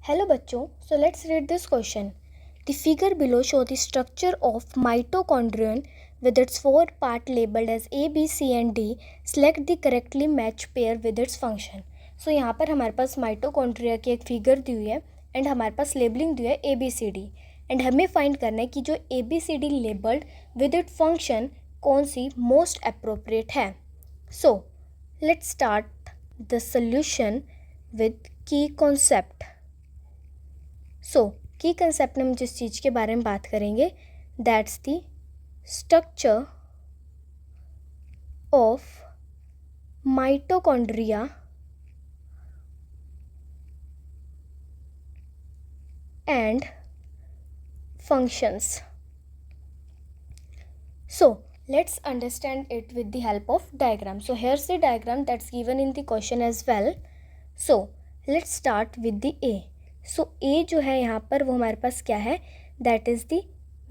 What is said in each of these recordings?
Hello बच्चों, so let's read this question. The figure below show the structure of mitochondrion with its four part labeled as A, B, C and D. Select the correctly matched pair with its function. So यहाँ पर हमारे पास mitochondria की एक figure दी हुई है and हमारे पास labelling दी है ABCD and हमें फाइंड करना है कि जो ABCD labelled with it function कौन सी मोस्ट अप्रोप्रिएट है. So let's start the solution with की कॉन्सेप्ट. की कंसेप्ट में हम जिस चीज़ के बारे में बात करेंगे that's the structure of mitochondria and functions. Let's understand it with the help of diagram. So here's the diagram that's given in the question as well. So let's start with the A. So A जो है यहाँ पर वो हमारे पास क्या है, that is the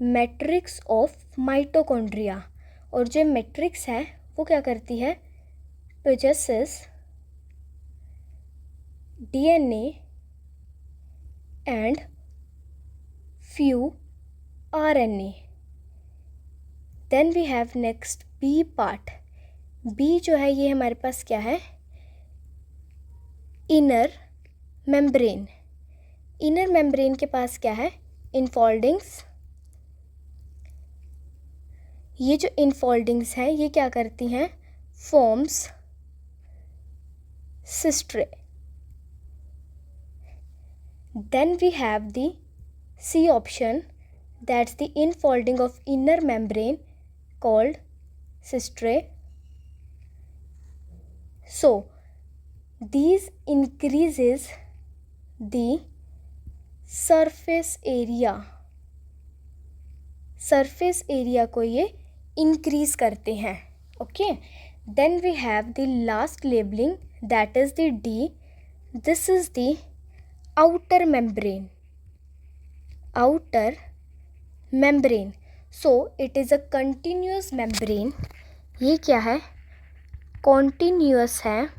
matrix of mitochondria. और जो मैट्रिक्स है वो क्या करती है, possesses DNA and few RNA. Then we have next B part. B जो है ये हमारे पास क्या है, इनर मेम्ब्रेन. इनर मेम्ब्रेन के पास क्या है, इनफोल्डिंग्स. ये जो इनफोल्डिंग्स हैं ये क्या करती हैं, forms सिस्ट्रे. Then we have the C option, that's the infolding of inner membrane called सिस्ट्रे. So these increases the surface area को ये इंक्रीज करते हैं. Okay, then we have the last labelling that is the D. This is the outer membrane. So it is a continuous membrane. ये क्या है, continuous है,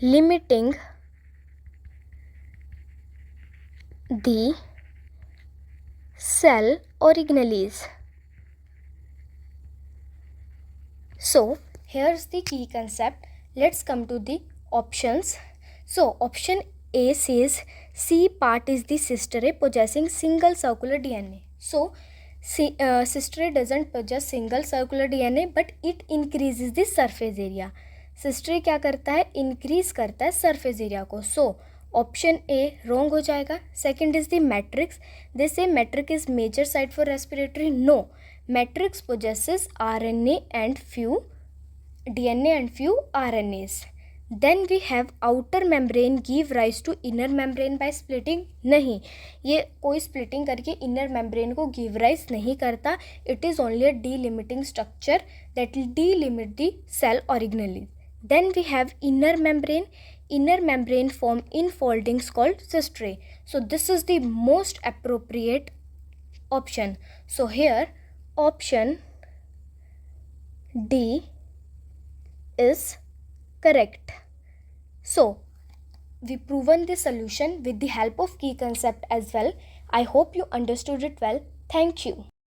limiting the cell organelles. So here's the key concept. Let's come to the options. So option A says C part is the cisternae possessing single circular DNA. So cisternae doesn't possess single circular DNA but it increases the surface area. सिस्टरे क्या करता है, increase करता है surface area को. So option A wrong हो जाएगा. Second is the matrix. They say matrix is major site for respiratory. No, matrix possesses RNA and few DNA and few RNAs. Then we have outer membrane give rise to inner membrane by splitting. नहीं, ये कोई splitting करके inner membrane को give rise नहीं करता. It is only a delimiting structure that will delimit the cell organelle. Then we have inner membrane. Inner membrane form infoldings called cisternae. So this is the most appropriate option. So here option D is correct. So we proven the solution with the help of key concept as well. I hope you understood it well. Thank you.